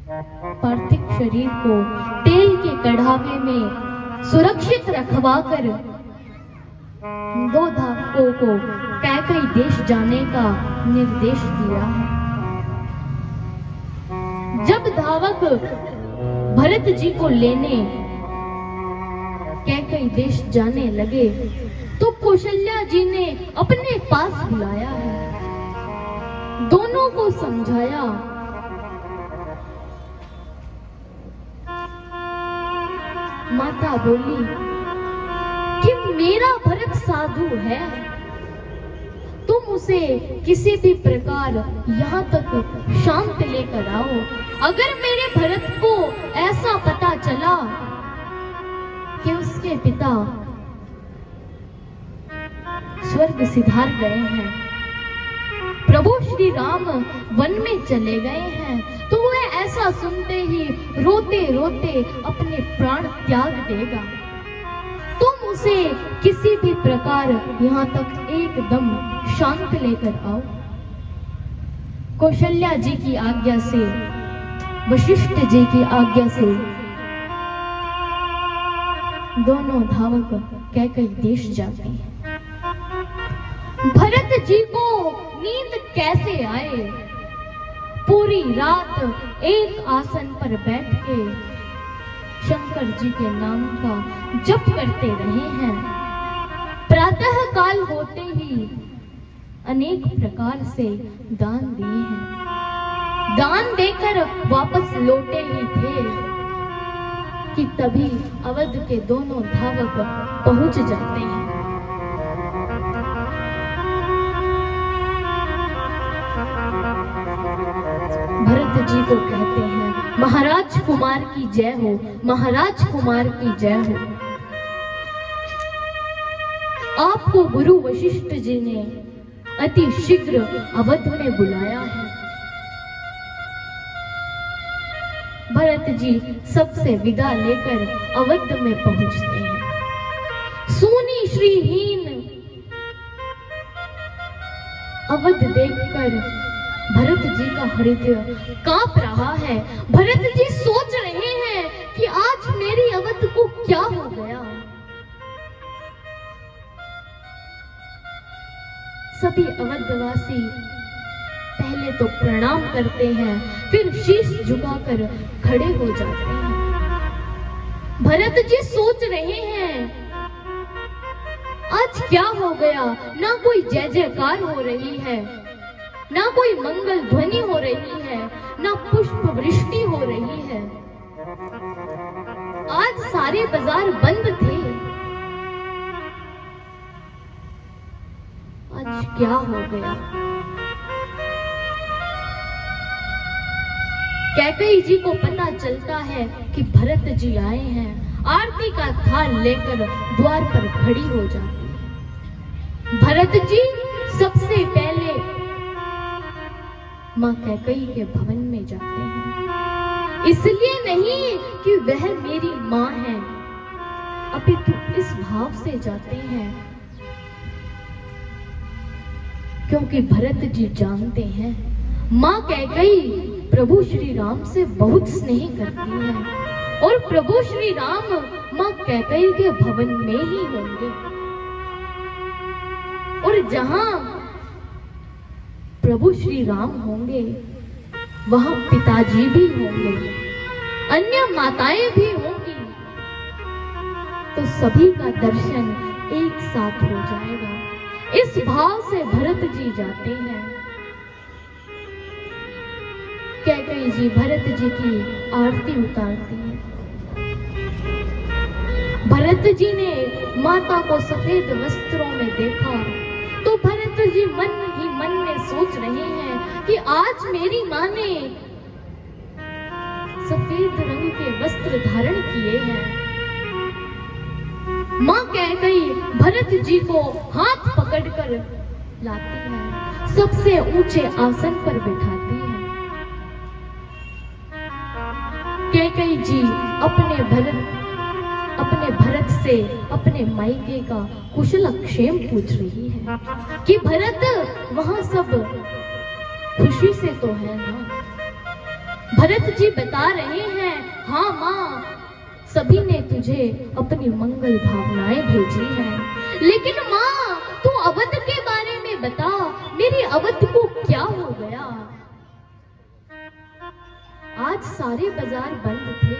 पार्थिव शरीर को तेल के कढ़ावे में सुरक्षित रखवाकर दो धावकों को कैकई देश जाने का निर्देश दिया है। जब धावक भरत जी को लेने कैकई देश जाने लगे तो कौशल्या जी ने अपने पास बुलाया है, दोनों को समझाया। माता बोली कि मेरा भरत साधु है, तुम उसे किसी भी प्रकार यहाँ तक शांत लेकर आओ। अगर मेरे भरत को ऐसा पता चला कि उसके पिता स्वर्ग सिधार गए हैं, प्रभु श्री राम वन में चले गए हैं, तो वह ऐसा सुनते ही रोते रोते अपने प्राण त्याग देगा। तुम उसे किसी भी प्रकार यहाँ तक एकदम शांत लेकर आओ। कौशल्या जी की आज्ञा से, वशिष्ठ जी की आज्ञा से दोनों धावक कैकई देश जाते हैं। भरत जी को नींद कैसे आए? पूरी रात एक आसन पर बैठ के शंकर जी के नाम का जप करते रहे हैं। प्रातः काल होते ही अनेक प्रकार से दान दिए हैं। दान देकर वापस लौटे ही थे कि तभी अवध के दोनों धावक पहुंच जाते हैं। भरत जी को कहते हैं, महाराज कुमार की जय हो, महाराज कुमार की जय हो। आपको गुरु वशिष्ठ जी ने अति शीघ्र अवध में बुलाया है। भरत जी सबसे विदा लेकर अवध में पहुंचते हैं। सूनी श्रीहीन अवध देखकर भरत जी का हृदय कांप रहा है। भरत जी सोच रहे हैं कि आज मेरी अवध को क्या हो गया। सभी अवधवासी पहले तो प्रणाम करते हैं, फिर शीश झुकाकर खड़े हो जाते हैं। भरत जी सोच रहे हैं आज क्या हो गया। ना कोई जय जयकार हो रही है, ना कोई मंगल ध्वनि हो रही है, ना पुष्प वृष्टि हो रही है। आज सारे बाजार बंद थे। आज क्या हो गया। कैकई जी को पता चलता है कि भरत जी आए हैं। आरती का थाल लेकर द्वार पर खड़ी हो जाती है। भरत जी सबसे पहले मां कैकई के भवन में जाते हैं। इसलिए नहीं कि वह मेरी मां है, अपितु इस भाव से जाते हैं क्योंकि भरत जी जानते हैं मां कैकई प्रभु श्री राम से बहुत स्नेह करती है और प्रभु श्री राम मां कैकई के भवन में ही होंगे। और जहां प्रभु श्री राम होंगे वहां पिताजी भी होंगे, अन्य माताएं भी होंगी, तो सभी का दर्शन एक साथ हो जाएगा। इस भाव से भरत जी जाते हैं। कैकई जी भरत जी की आरती उतारती है। भरत जी ने माता को सफेद वस्त्रों में देखा तो भरत जी मन ही मन में सोच रहे हैं कि आज मेरी मां ने सफेद रंग के वस्त्र धारण किए हैं। मां कैकई भरत जी को हाथ पकड़कर लाती है, सबसे ऊंचे आसन पर बिठाती है। कैकई जी अपने भरत से अपने मायके का कुशलक्षेम पूछ रही है कि भरत वहां सब खुशी से तो है ना। भरत जी बता रहे हैं, हाँ माँ, सभी ने तुझे अपनी मंगल भावनाएं भेजी हैं, लेकिन माँ तू अवध के बारे में बता, मेरी अवध को क्या हो गया? आज सारे बाजार बंद थे।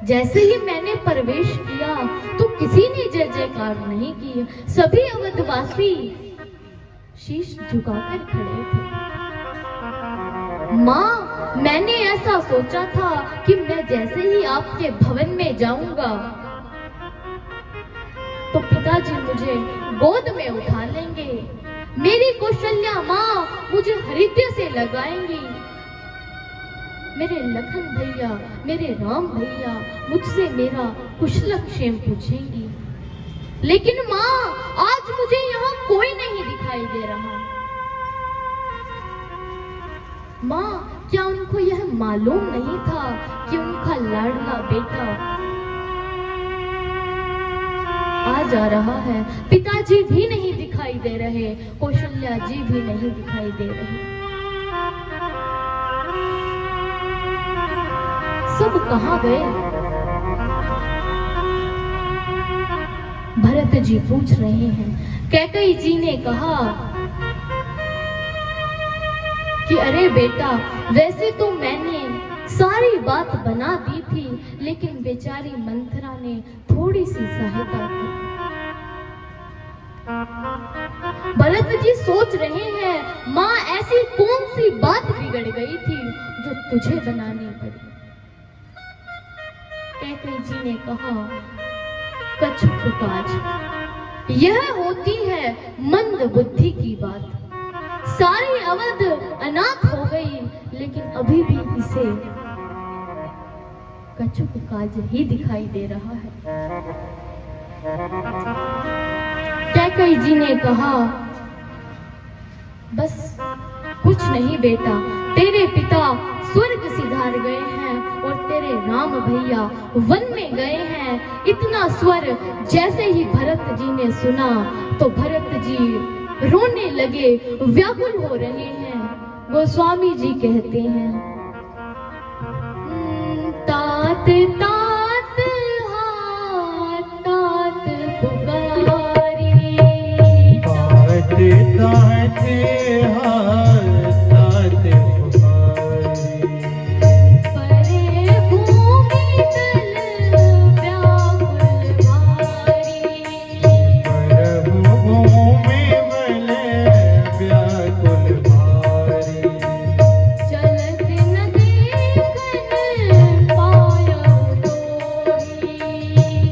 जैसे ही मैंने प्रवेश किया तो किसी ने जय जयकार नहीं की। सभी अवधवासी शीश झुकाकर खड़े थे। माँ, मैंने ऐसा सोचा था कि मैं जैसे ही आपके भवन में जाऊंगा तो पिताजी मुझे गोद में उठा लेंगे, मेरी कौशल्या माँ मुझे हृदय से लगाएंगी, मेरे लखन भैया, मेरे राम भैया मुझसे मेरा कुशलक्षेम पूछेंगी। लेकिन माँ, आज मुझे यहाँ कोई नहीं दिखाई दे रहा। माँ, क्या उनको यह मालूम नहीं था कि उनका लाडला बेटा आ जा रहा है? पिताजी भी नहीं दिखाई दे रहे, कौशल्या जी भी नहीं दिखाई दे रहे। सब कहां गए? भरत जी पूछ रहे हैं। कैकेयी जी ने कहा कि अरे बेटा, वैसे तो मैंने सारी बात बना दी थी, लेकिन बेचारी मंथरा ने थोड़ी सी सहायता की। भरत जी सोच रहे हैं, माँ ऐसी कौन सी बात बिगड़ गई थी जो तुझे बनानी पड़ी? कैकेयी जी ने कहा, कछुक काज, यह होती है मंद बुद्धि की बात। सारी अवध अनाथ हो गई, लेकिन अभी भी इसे कछुक काज ही दिखाई दे रहा है। कैकेयी जी ने कहा, बस कुछ नहीं बेटा, तेरे पिता स्वर्ग सिधार गए हैं और तेरे राम भैया वन में गए हैं। इतना स्वर जैसे ही भरत जी ने सुना तो भरत जी रोने लगे, व्याकुल हो रहे हैं। गोस्वामी जी कहते हैं, तात तात हाथ तात पुकारी, तात तात हाथ तात पुकारी, परे भूमि तल व्याकुल भारी, पर भूमि बल व्याकुल भारी, चलत न देखन पायो तोहि,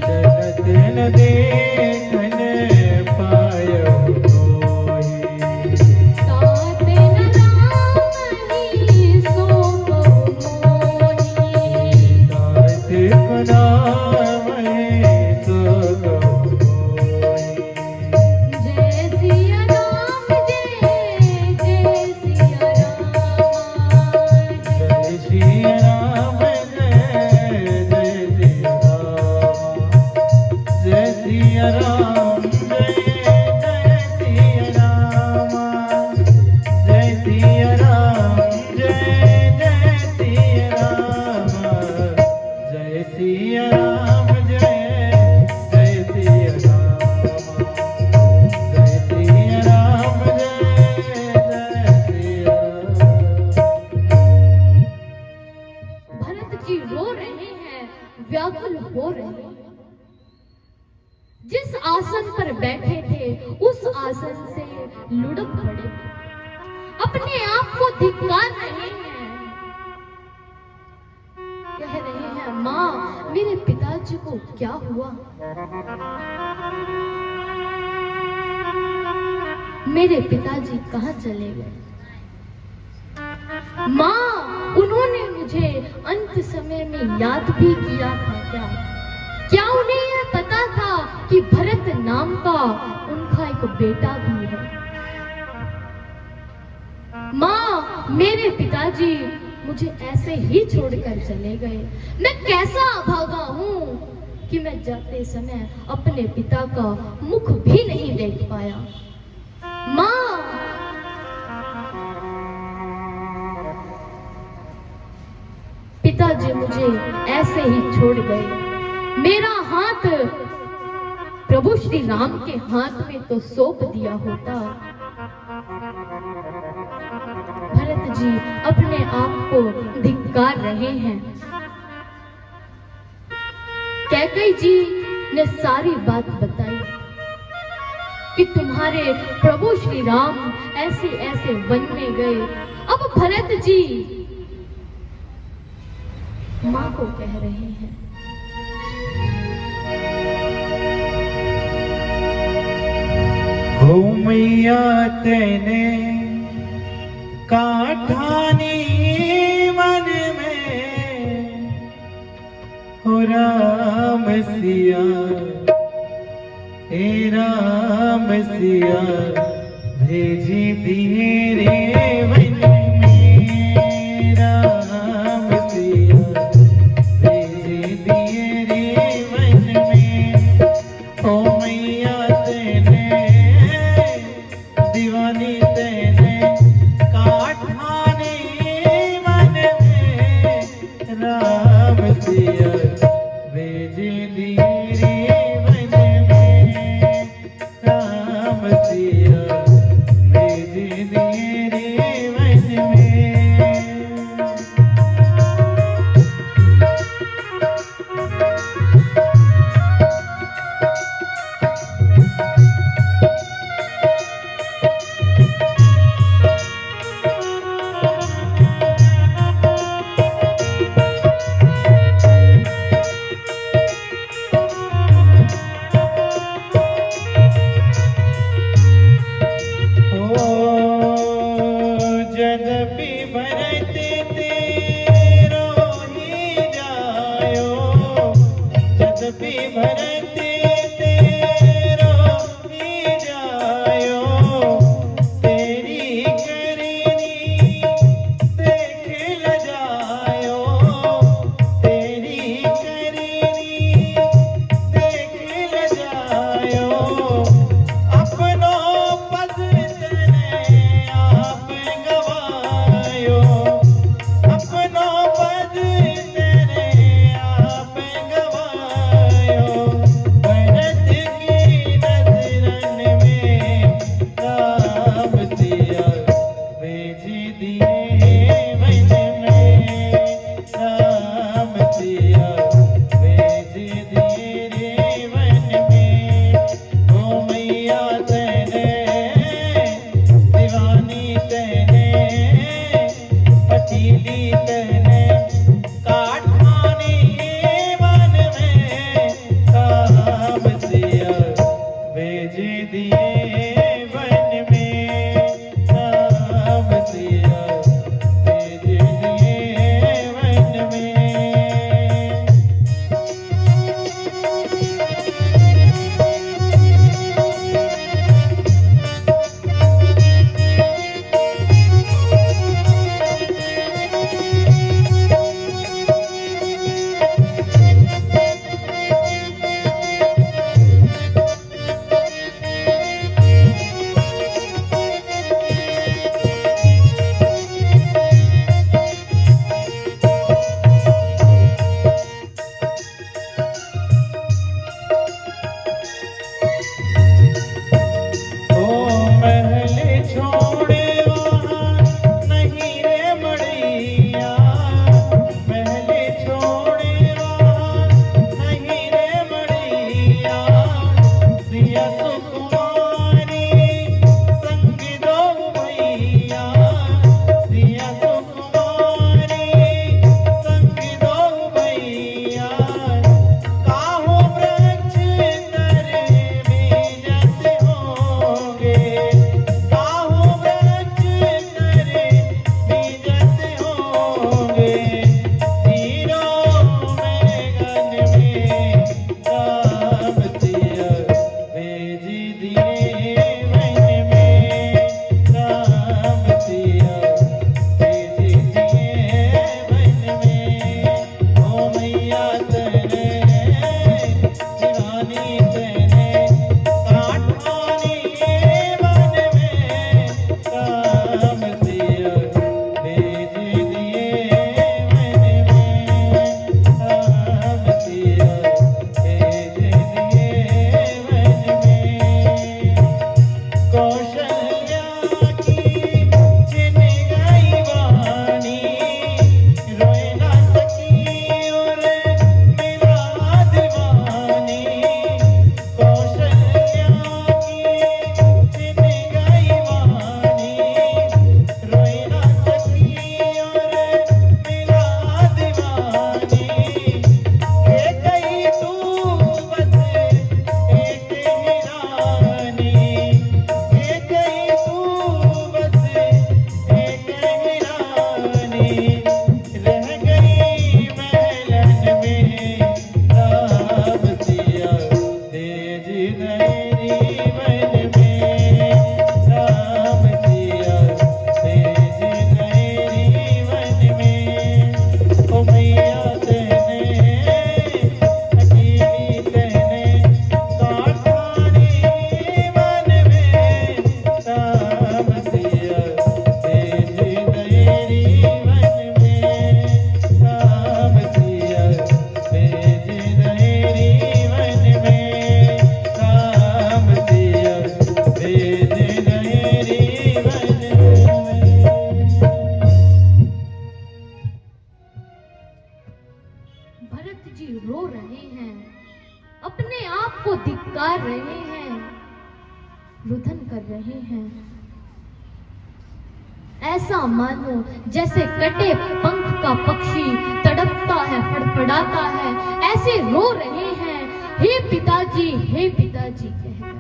चलत न देखन पायो तोहि, तात न रामहि सो मोहि, तात रामहि सो मोहि। जय सिया राम, जय जय सिया राम, जय सिया राम, जय जय सिया राम, जय सिया राम, जय जय सिया राम, जय सिया राम, जय जय सिया राम, जय सिया राम, जय जय सिया राम, जय सिया राम, जय जय सिया राम। भरत जी रो रहे हैं, व्याकुल हो रहे हैं। जिस आसन पर बैठे थे उस आसन से लुढ़क पड़े, अपने आप को धिक्कार रहे हैं, कह रहे हैं, माँ मेरे पिताजी को क्या हुआ? मेरे पिताजी कहाँ चले गए? माँ, उन्होंने मुझे अंत समय में याद भी किया था क्या? क्या उन्हें यह पता था कि भरत नाम का उनका एक बेटा भी है? माँ, मेरे पिताजी मुझे ऐसे ही छोड़कर चले गए। मैं कैसा अभागा हूँ कि मैं जाते समय अपने पिता का मुख भी नहीं देख पाया। माँ, पिताजी मुझे ऐसे ही छोड़ गए। मेरा हाथ प्रभु श्री राम के हाथ में तो सौंप दिया होता। भरत जी अपने आप को धिक्कार रहे हैं। कैकेयी जी ने सारी बात बताई कि तुम्हारे प्रभु श्री राम ऐसे ऐसे वन में गए। अब भरत जी मां को कह रहे हैं, हो मैया तेने काठानी मन में, हो राम सिया हे राम सिया भेजी दिए रे वन में, राम सिया भेजी दिए रे वन में। ओ मैया तेने दीवानी तेने काठानी मन में, राम सिया भेजी दिए रे वन में, राम सिया भेजी दिए रे वन में। जदपि भरत तेरो ही जायो, जदपि भरत तेरो ही जायो, तेरी करनी देख ल जायो, तेरी करनी देख ल जायो। अपनो पद तने आप गवायो, अपनो पद तेरे आप गवायो। भरत की नजरन में राम सिया भेजी दिए वन में, राम सिया भेजी दिए रे वन में। ओ मैया तेने दीवानी तेने पतीली तेने काठानी मन में, राम सिया भेज दिए वन में, राम सिया रुदन कर रहे हैं। ऐसा मानो जैसे कटे पंख का पक्षी तड़पता है, फड़फड़ाता है, ऐसे रो रहे हैं, हे पिताजी कहकर।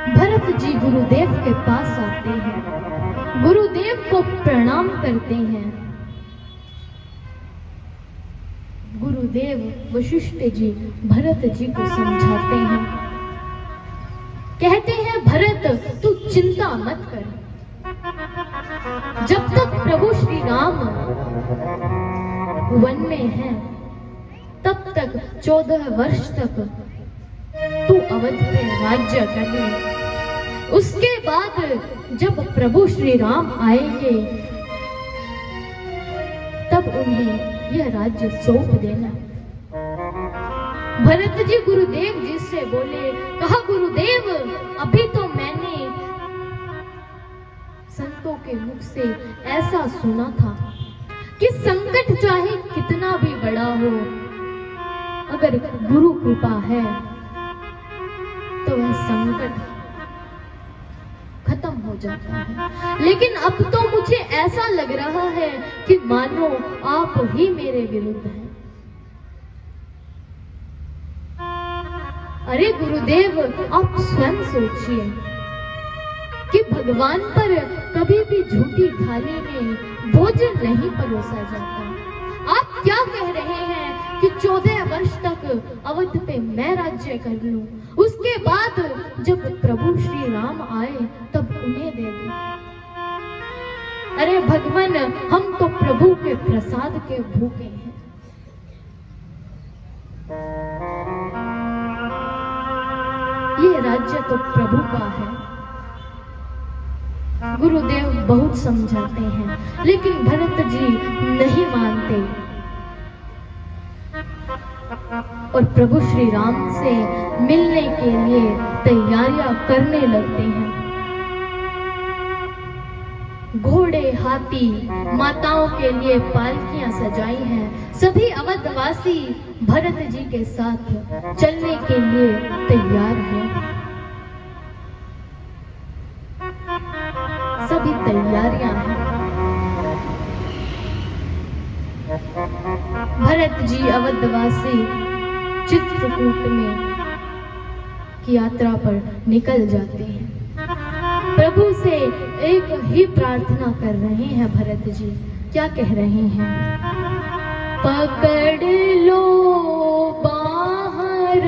भरत जी गुरुदेव के पास आते हैं, गुरुदेव को प्रणाम करते हैं। गुरुदेव वशिष्ठ जी भरत जी को समझाते हैं, कहते हैं भरत तू चिंता मत कर, जब तक प्रभु श्री राम वन में हैं तब तक 14 वर्ष तक तू अवध पे राज्य कर ले। उसके बाद जब प्रभु श्री राम आएंगे तब उन्हें यह राज्य सौंप देना। भरत जी गुरुदेव जी से बोले, कहा गुरुदेव अभी तो मैंने संतों के मुख से ऐसा सुना था कि संकट चाहे कितना भी बड़ा हो, अगर गुरु कृपा है तो वह संकट खत्म हो जाता है। लेकिन अब तो मुझे ऐसा लग रहा है कि मानो आप ही मेरे विरुद्ध हैं। अरे गुरुदेव आप स्वयं सोचिए कि भगवान पर कभी भी झूठी थाली में भोजन नहीं परोसा जाता। आप क्या कह रहे हैं कि 14 वर्ष तक अवध पे मैं राज्य कर लूं, उसके बाद जब प्रभु श्री राम आए तब उन्हें दे दूं। अरे भगवान हम तो प्रभु के प्रसाद के भूखे हैं। ये राज्य तो प्रभु का है। गुरुदेव बहुत समझाते हैं लेकिन भरत जी नहीं मानते और प्रभु श्री राम से मिलने के लिए तैयारियां करने लगते हैं। घोड़े, हाथी, माताओं के लिए पालकियां सजाई हैं। सभी अवधवासी भरत जी के साथ चलने के लिए तैयार हैं। सभी तैयारियां हैं। भरत जी अवधवासी चित्रकूट में की यात्रा पर निकल जाते हैं। प्रभु से एक ही प्रार्थना कर रहे हैं भरत जी। क्या कह रहे हैं? पकड़ लो बाहर